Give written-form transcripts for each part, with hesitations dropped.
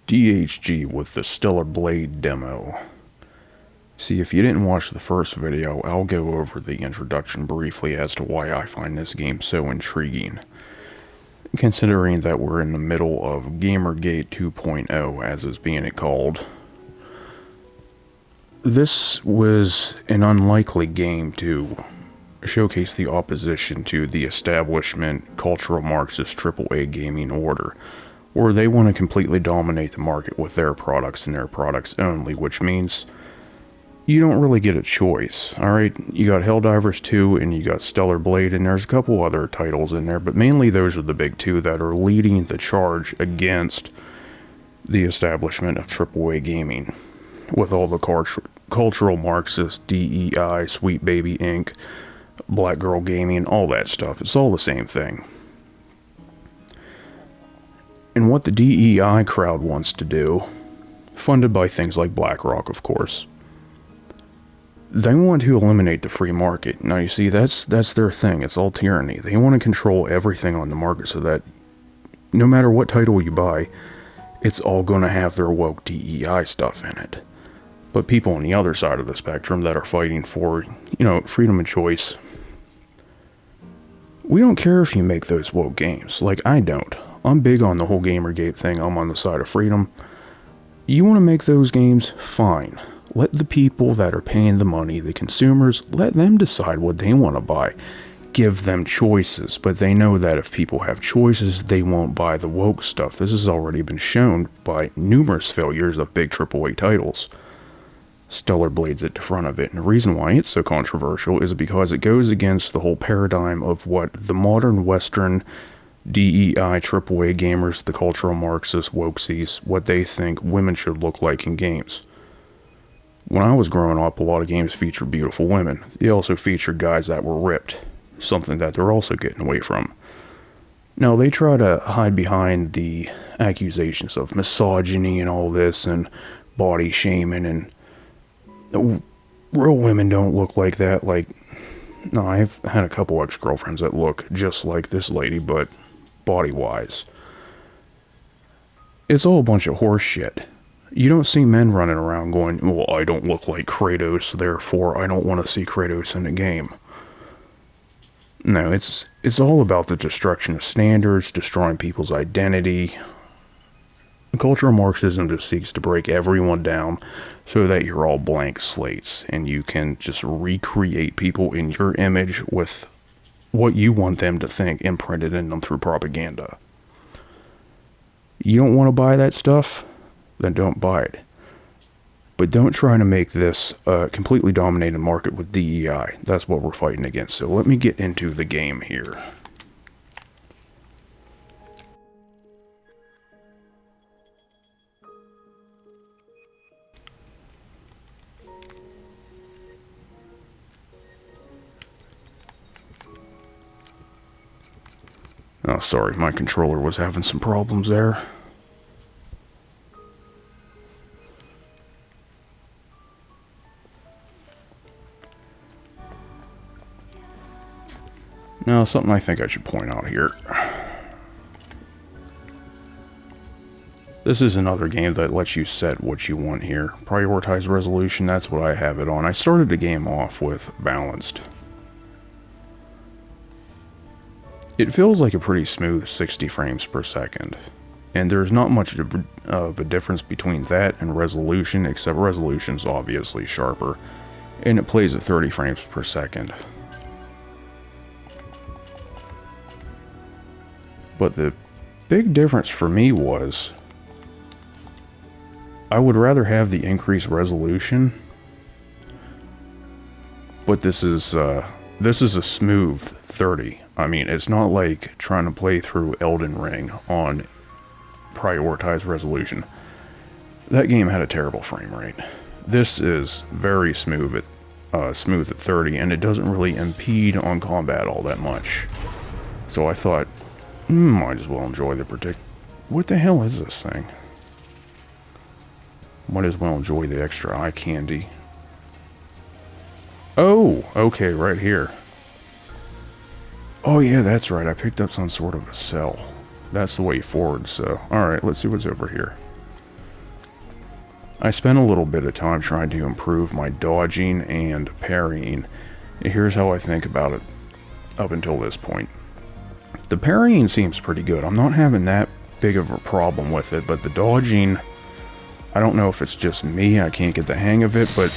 DHG with the Stellar Balde demo. See, if you didn't watch the first video, I'll go over the introduction briefly as to why I find this game so intriguing, considering that we're in the middle of Gamergate 2.0, as is being called. This was an unlikely game to showcase the opposition to the establishment cultural Marxist AAA gaming order, where they want to completely dominate the market with their products and their products only, which means you don't really get a choice. Alright, you got Helldivers 2 and you got Stellar Balde, and there's a couple other titles in there, but mainly those are the big two that are leading the charge against the establishment of AAA gaming, with all the cultural Marxist, DEI, Sweet Baby Inc., Black Girl Gaming, all that stuff. It's all the same thing. And what the DEI crowd wants to do, funded by things like BlackRock, of course, they want to eliminate the free market. Now, you see, that's their thing. It's all tyranny. They want to control everything on the market so that no matter what title you buy, it's all going to have their woke DEI stuff in it. But people on the other side of the spectrum that are fighting for, freedom of choice, we don't care if you make those woke games. Like, I don't. I'm big on the whole Gamergate thing. I'm on the side of freedom. You want to make those games? Fine. Let the people that are paying the money, the consumers, let them decide what they want to buy. Give them choices, but they know that if people have choices, they won't buy the woke stuff. This has already been shown by numerous failures of big AAA titles. Stellar Balde's at the front of it, and the reason why it's so controversial is because it goes against the whole paradigm of what the modern Western DEI AAA gamers, the cultural Marxist wokesies, what they think women should look like in games. When I was growing up, a lot of games featured beautiful women. They also featured guys that were ripped, something that they're also getting away from. Now, they try to hide behind the accusations of misogyny and all this, and body shaming, and real women don't look like that. Like, no, I've had a couple ex-girlfriends that look just like this lady, but body-wise, it's all a bunch of horse shit. You don't see men running around going, well, I don't look like Kratos, therefore I don't want to see Kratos in the game. No, it's all about the destruction of standards, destroying people's identity. Cultural Marxism just seeks to break everyone down so that you're all blank slates and you can just recreate people in your image with what you want them to think imprinted in them through propaganda. You don't want to buy that stuff? Then don't buy it. But don't try to make this a completely dominated market with DEI. That's what we're fighting against. So let me get into the game here. Oh, sorry, my controller was having some problems there. Now, something I think I should point out here. This is another game that lets you set what you want here. Prioritize resolution, that's what I have it on. I started the game off with balanced. It feels like a pretty smooth 60 frames per second. And there's not much of a difference between that and resolution, except resolution's obviously sharper. And it plays at 30 frames per second. But the big difference for me was I would rather have the increased resolution, but this is a smooth 30. I mean, it's not like trying to play through Elden Ring on prioritized resolution. That game had a terrible frame rate. This is very smooth at 30, and it doesn't really impede on combat all that much. So I thought, might as well enjoy the What the hell is this thing? Might as well enjoy the extra eye candy. Oh, okay, right here. Oh yeah, that's right, I picked up some sort of a cell. That's the way forward, so... Alright, let's see what's over here. I spent a little bit of time trying to improve my dodging and parrying. Here's how I think about it up until this point. The parrying seems pretty good. I'm not having that big of a problem with it, but the dodging, I don't know if it's just me, I can't get the hang of it, but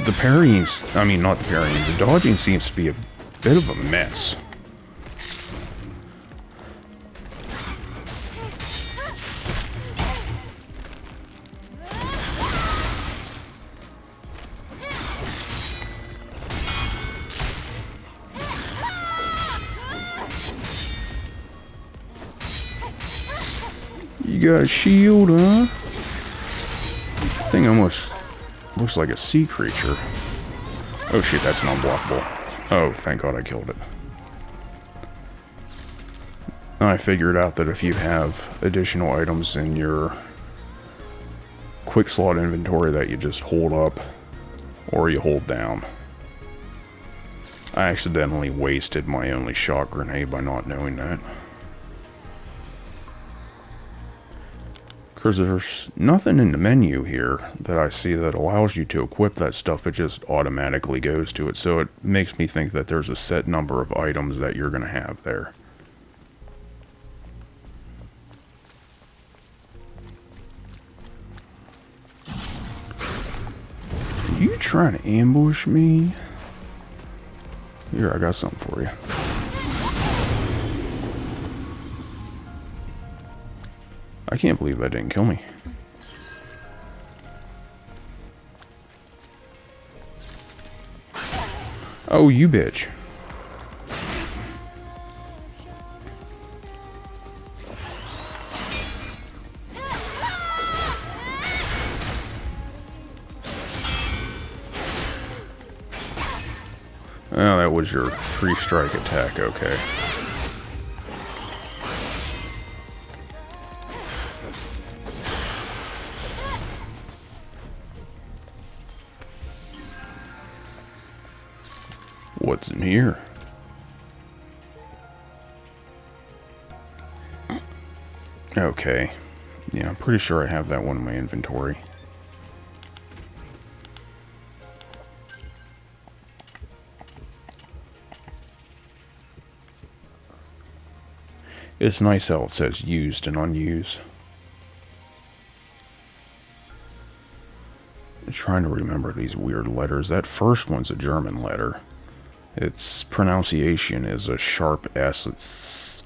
the parrying, I mean not the parrying, the dodging seems to be a bit of a mess. You got a shield, huh? Thing almost looks like a sea creature. Oh shit, that's non-blockable. Oh, thank God I killed it. I figured out that if you have additional items in your quick slot inventory that you just hold up or you hold down. I accidentally wasted my only shot grenade by not knowing that. Because there's nothing in the menu here that I see that allows you to equip that stuff. It just automatically goes to it. So it makes me think that there's a set number of items that you're going to have there. Are you trying to ambush me? Here, I got something for you. I can't believe that didn't kill me. Oh, you bitch. Oh, that was your free strike attack, okay. What's in here? Okay. Yeah, I'm pretty sure I have that one in my inventory. It's nice how it says used and unused. I'm trying to remember these weird letters. That first one's a German letter. Its pronunciation is a sharp S. Its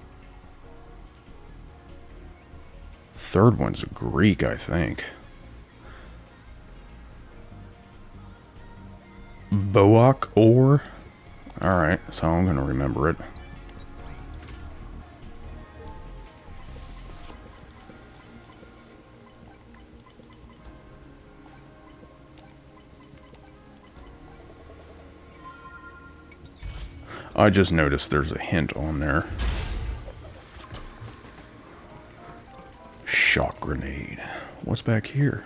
third one's Greek, I think. Boak or? Alright, so I'm gonna remember it. I just noticed there's a hint on there. Shock grenade. What's back here?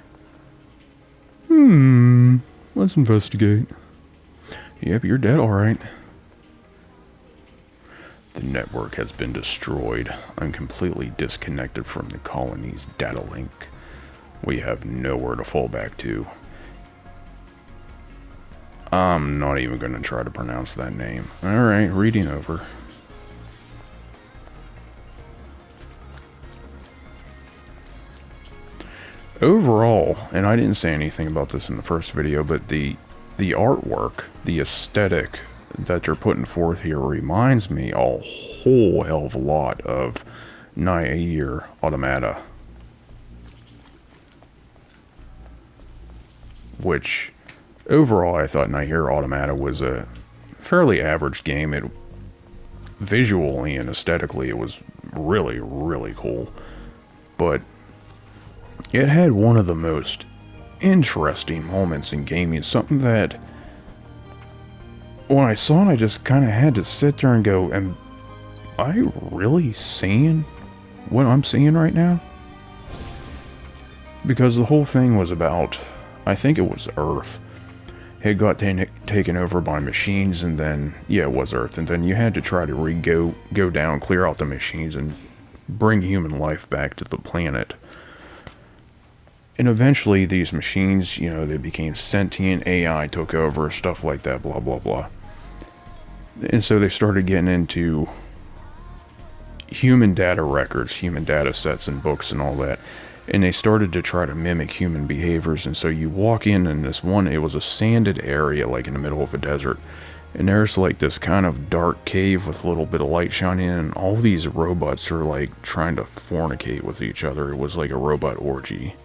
Let's investigate. Yep, you're dead, alright. The network has been destroyed. I'm completely disconnected from the colony's data link. We have nowhere to fall back to. I'm not even going to try to pronounce that name. Alright, reading over. Overall, and I didn't say anything about this in the first video, but the artwork, the aesthetic that you're putting forth here reminds me a whole hell of a lot of Nier Automata. Which, overall, I thought Nier Automata was a fairly average game. It visually and aesthetically, it was really, really cool. But it had one of the most interesting moments in gaming. Something that, when I saw it, I just kind of had to sit there and go, am I really seeing what I'm seeing right now? Because the whole thing was about, I think it was Earth. It got taken over by machines, and then, yeah, it was Earth, and then you had to try to go down, clear out the machines, and bring human life back to the planet. And eventually these machines, you know, they became sentient, AI took over, stuff like that, blah, blah, blah. And so they started getting into human data records, human data sets and books and all that. And they started to try to mimic human behaviors. And so you walk in this one, it was a sanded area, like in the middle of a desert. And there's like this kind of dark cave with a little bit of light shining in, and all these robots are like trying to fornicate with each other. It was like a robot orgy.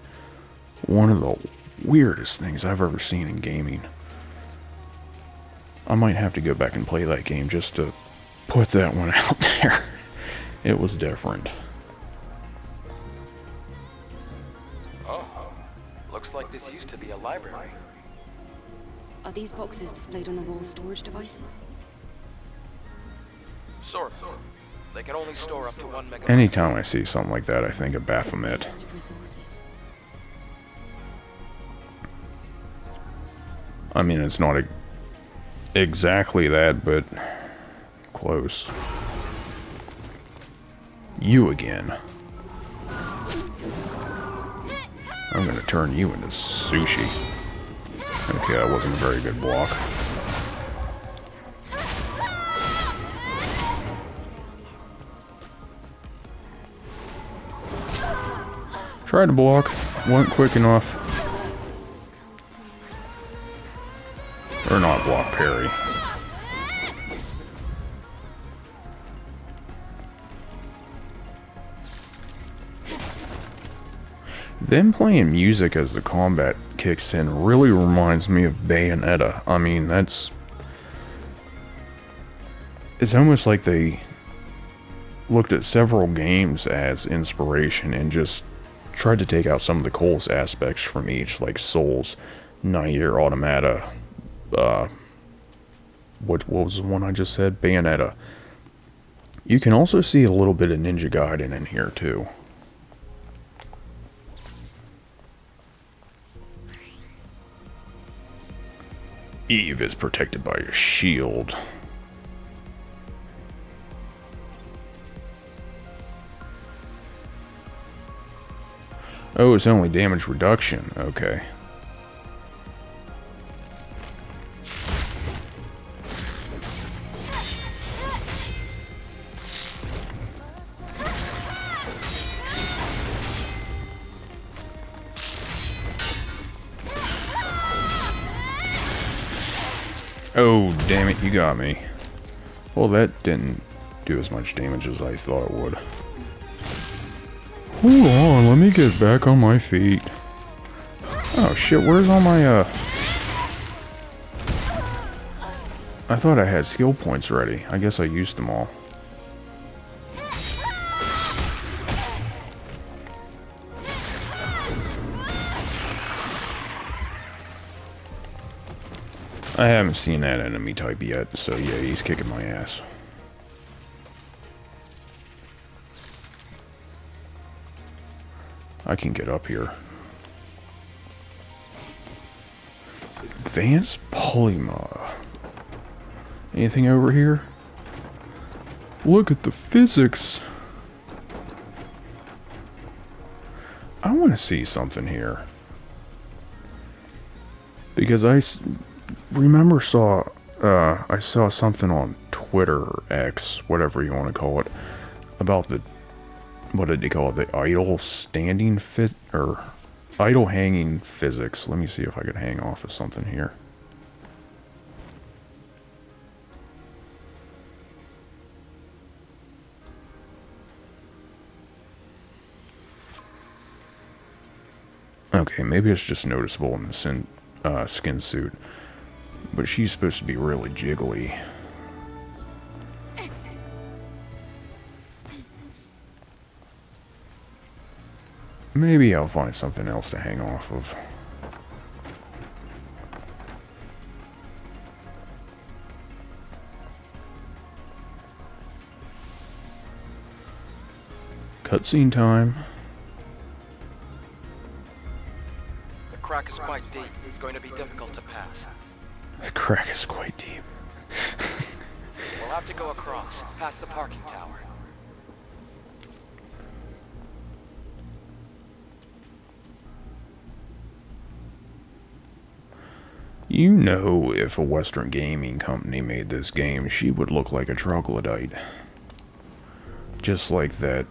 One of the weirdest things I've ever seen in gaming. I might have to go back and play that game just to put that one out there. It was different. Oh, looks like this used to be a library. Are these boxes displayed on the wall storage devices? Sort of. They can only store up to 1 megabyte. Anytime I see something like that, I think of Baphomet. List of resources. I mean, it's not exactly that, but close. You again. I'm gonna turn you into sushi. Okay, that wasn't a very good block. Tried to block, wasn't quick enough. Or not block, parry. Them playing music as the combat kicks in really reminds me of Bayonetta. I mean, it's almost like they looked at several games as inspiration and just tried to take out some of the coolest aspects from each, like Souls, Nier, Automata, what was the one I just said? Bayonetta. You can also see a little bit of Ninja Gaiden in here too. Eve is protected by a shield. Oh, it's only damage reduction. Okay. Oh, damn it, you got me. Well, that didn't do as much damage as I thought it would. Hold on, let me get back on my feet. Oh shit, where's all my, I thought I had skill points ready. I guess I used them all. I haven't seen that enemy type yet, so yeah, he's kicking my ass. I can get up here. Advanced polymer. Anything over here? Look at the physics. I want to see something here. Because I saw something on Twitter or X, whatever you want to call it, about the, what did they call it? The idle hanging physics. Let me see if I could hang off of something here. Okay, maybe it's just noticeable in the skin suit. But she's supposed to be really jiggly. Maybe I'll find something else to hang off of. Cutscene time. The crack is quite deep. It's going to be difficult to pass. The crack is quite deep. We'll have to go across, past the parking tower. You know, if a Western gaming company made this game, she would look like a troglodyte. Just like that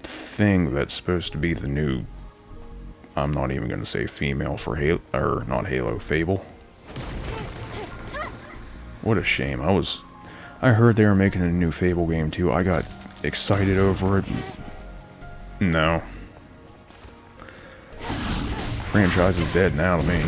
thing that's supposed to be the new... I'm not even going to say female for Halo, or not Halo, Fable. What a shame. I heard they were making a new Fable game too. I got excited over it. No. Franchise is dead now to me.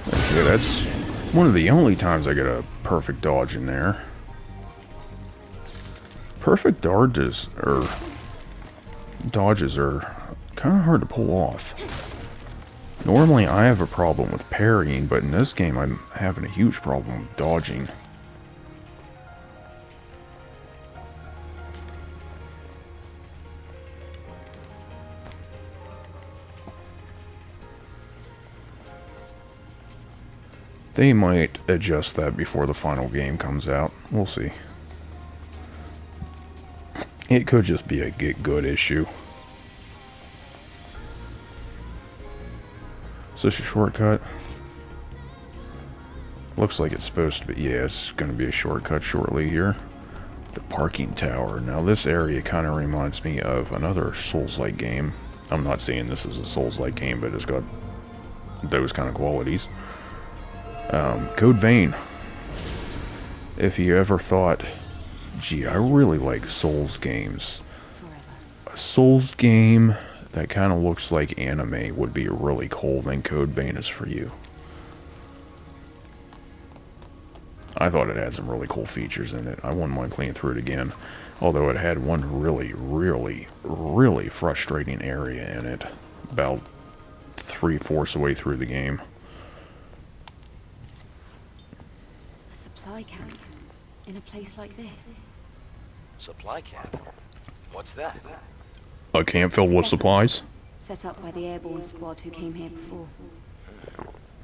Okay, that's one of the only times I get a perfect dodge in there. Perfect dodges are kind of hard to pull off. Normally I have a problem with parrying, but in this game I'm having a huge problem with dodging. They might adjust that before the final game comes out. We'll see. It could just be a get good issue. Is this a shortcut? Looks like it's supposed to be. Yeah, it's going to be a shortcut shortly here. The parking tower. Now this area kind of reminds me of another Souls-like game. I'm not saying this is a Souls-like game, but it's got those kind of qualities. Code Vein. If you ever thought, gee, I really like Souls games. A Souls game that kind of looks like anime would be really cool, then Code Vein is for you. I thought it had some really cool features in it. I wouldn't mind playing through it again. Although it had one really frustrating area in it. About 3/4 away through the game. A supply camp in a place like this. Supply camp? What's that? A camp filled with supplies? Set up by the airborne squad who came here before.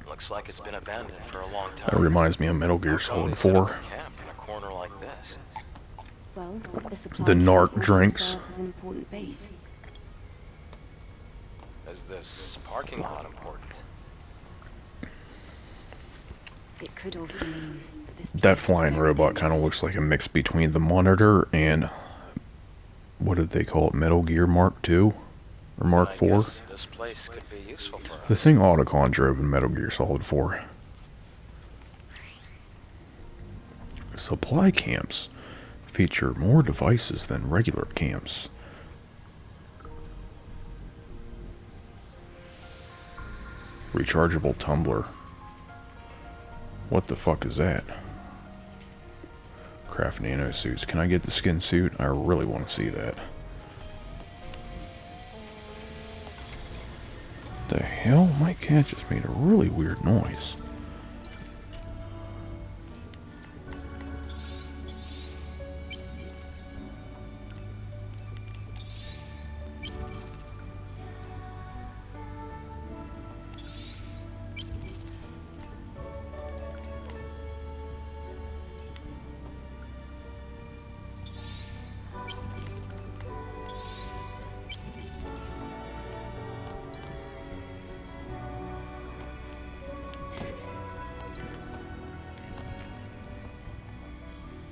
Looks like it's been abandoned for a long time. That reminds me of Metal Gear Solid 4. Camp in a corner like this. Well, the supply The camp narc also drinks. serves as an important base. Is this parking lot important? It could also mean that this That place is flying very robot kind of dangerous. looks like a mix between the Monitor and... what did they call it? Metal Gear Mark II? Or Mark I IV? guess this place could be useful for The us. thing Otacon drove in Metal Gear Solid 4. Supply camps feature more devices than regular camps. Rechargeable tumbler. What the fuck is that? Craft nano suits. Can I get the skin suit? I really want to see that. The hell? My cat just made a really weird noise.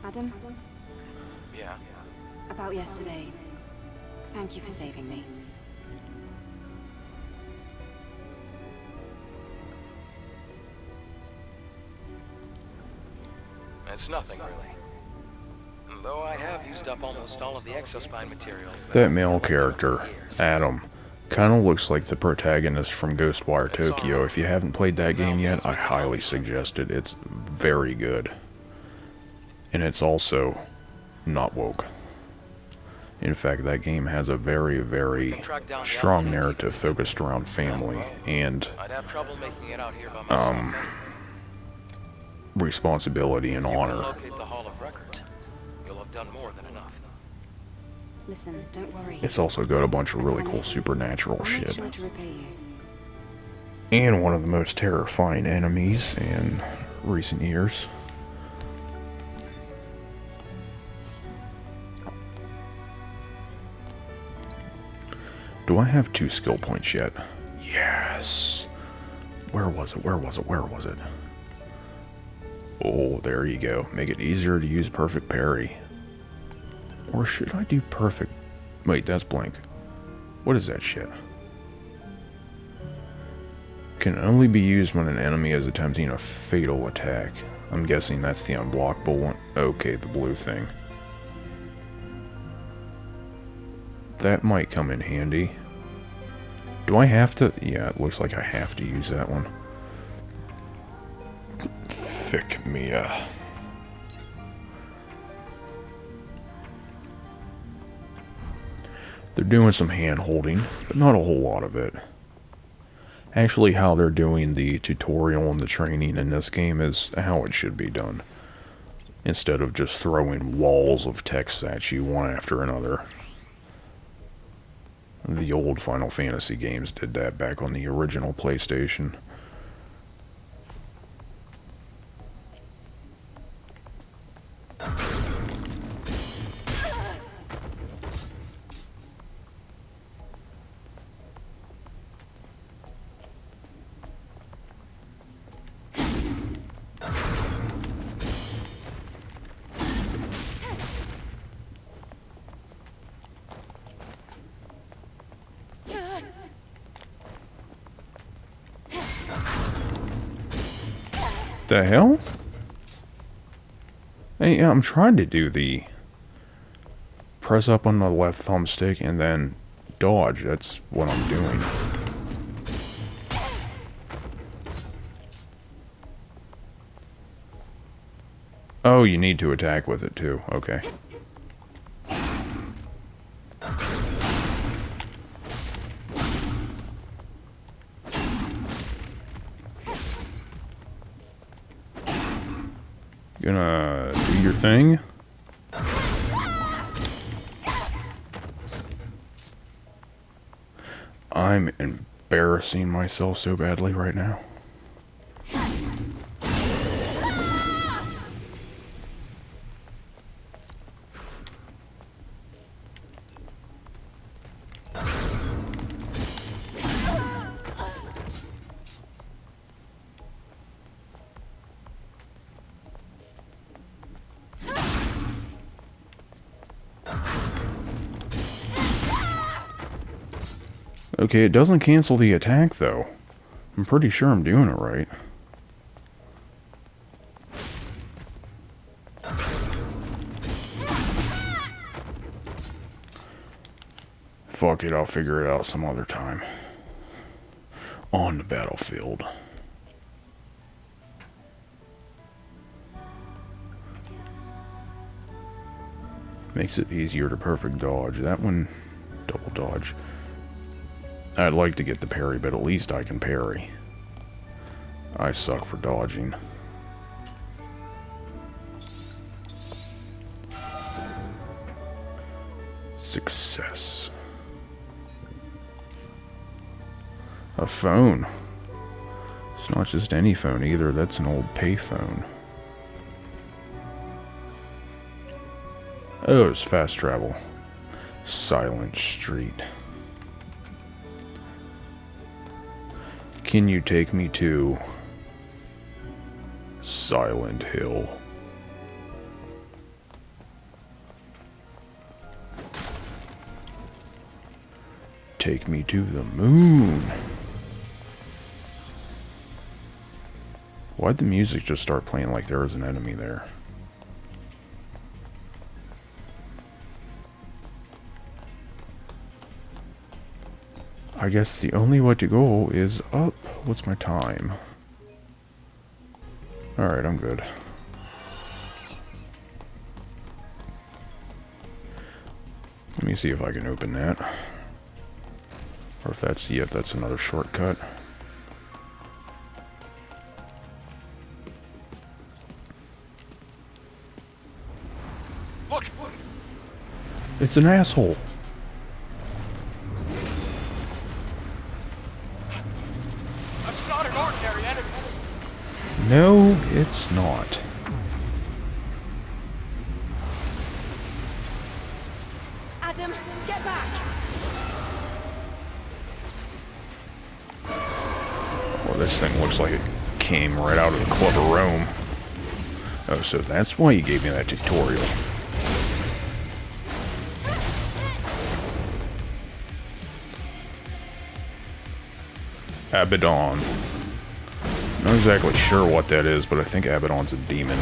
Adam, Yeah. about yesterday. Thank you for saving me. It's nothing, really. Though I have used up almost all of the exospine materials. That male character, Adam, kind of looks like the protagonist from Ghostwire Tokyo. If you haven't played that game yet, I highly suggest it. It's very good. And it's also not woke. In fact, that game has a very strong narrative focused around family and I'd have trouble making it out here by myself. responsibility and You can honor. locate the Hall of Records. You'll have done more than enough. Listen, don't worry. It's also got a bunch of I really cool promise. supernatural I'll make shit. sure to repay you. And one of the most terrifying enemies in recent years. Do I have 2 skill points yet? Yes. Where was it? Where was it? Where was it? Oh, there you go. Make it easier to use perfect parry. Or should I do perfect... Wait, that's blank. What is that shit? Can only be used when an enemy is attempting a fatal attack. I'm guessing that's the unblockable one. Okay, the blue thing. That might come in handy. Do I have to? Yeah, it looks like I have to use that one. Fick me. They're doing some hand-holding, but not a whole lot of it. Actually, how they're doing the tutorial and the training in this game is how it should be done. Instead of just throwing walls of text at you one after another. The old Final Fantasy games did that back on the original PlayStation. The hell? Hey, I'm trying to do the press up on the left thumbstick and then dodge. That's what I'm doing. Oh, you need to attack with it too. Okay. Gonna do your thing. I'm embarrassing myself so badly right now. Okay, it doesn't cancel the attack, though. I'm pretty sure I'm doing it right. Fuck it, I'll figure it out some other time. On the battlefield. Makes it easier to perfect dodge. That one, double dodge. I'd like to get the parry, but at least I can parry. I suck for dodging. Success. A phone. It's not just any phone either, that's an old payphone. Oh, it's fast travel. Silent Street. Can you take me to Silent Hill? Take me to the moon. Why'd the music just start playing like there was an enemy there? I guess the only way to go is up. What's my time? Alright, I'm good. Let me see if I can open that. Or if that's, yep, that's another shortcut. Look! It's an asshole. That's not an ordinary enemy. No, it's not. Adam, get back! this thing looks like it came right out of the Club of Rome. Oh, so that's why you gave me that tutorial. Abaddon. Not exactly sure what that is, but I think Abaddon's a demon.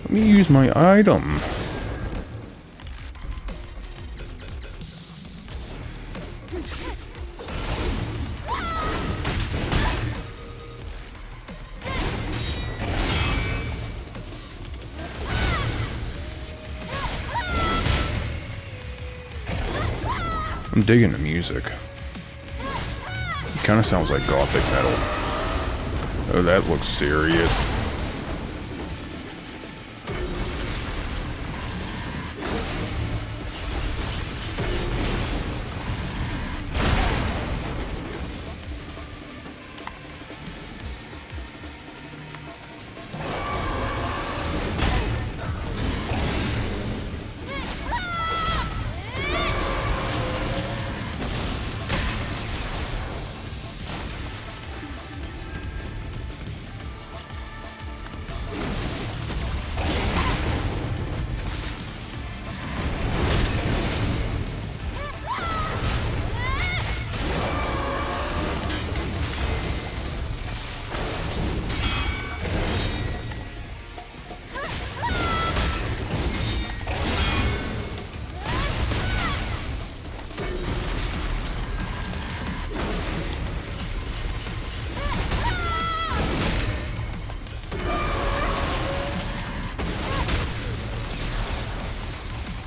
Let me use my item. I'm digging the music. It kind of sounds like gothic metal. Oh, that looks serious.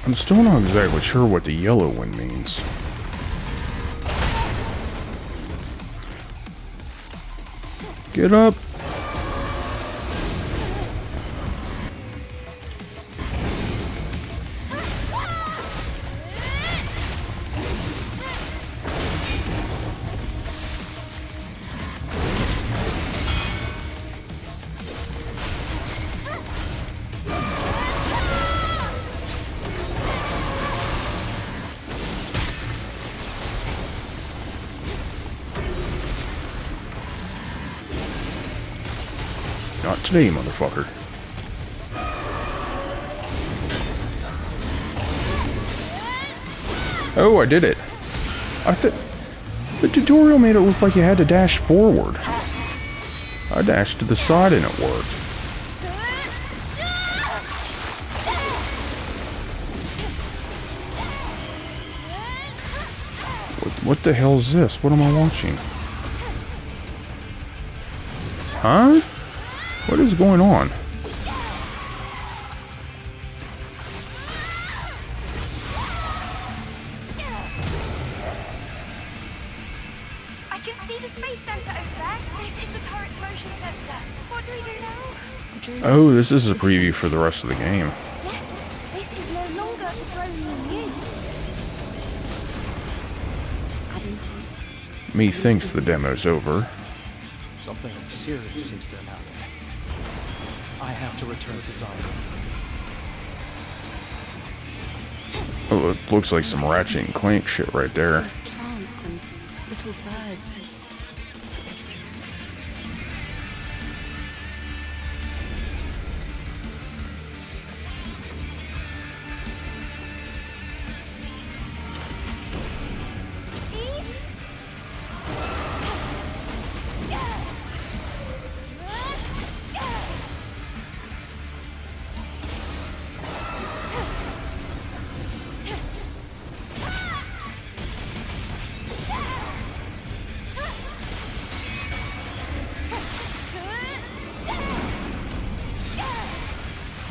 I'm still not exactly sure what the yellow one means. Get up! Not today, motherfucker. Oh, I did it. I thought the tutorial made it look like you had to dash forward. I dashed to the side and it worked. What the hell is this? What am I watching? Huh? What is going on? I can see the space center over there. This is the turret's motion sensor. What do we do now? Oh, this is a preview for the rest of the game. Yes, this is no longer the drone we knew. Methinks the demo's over. Something serious seems to have happened. I have to return to Zion. Oh, it looks like some Ratchet and Clank shit right there. Plants and little birds.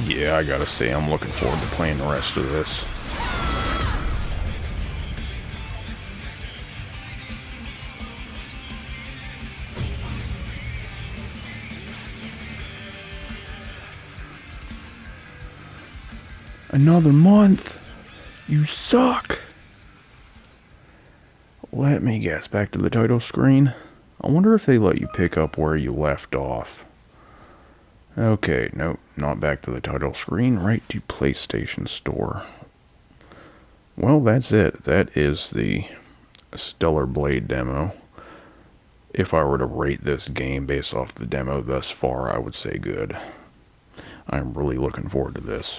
Yeah, I gotta say, I'm looking forward to playing the rest of this. Another month? You suck! Let me guess, back to the title screen? I wonder if they let you pick up where you left off. Okay, nope, not back to the title screen, right to PlayStation Store. Well, that's it. That is the Stellar Blade demo. If I were to rate this game based off the demo thus far, I would say good. I'm really looking forward to this.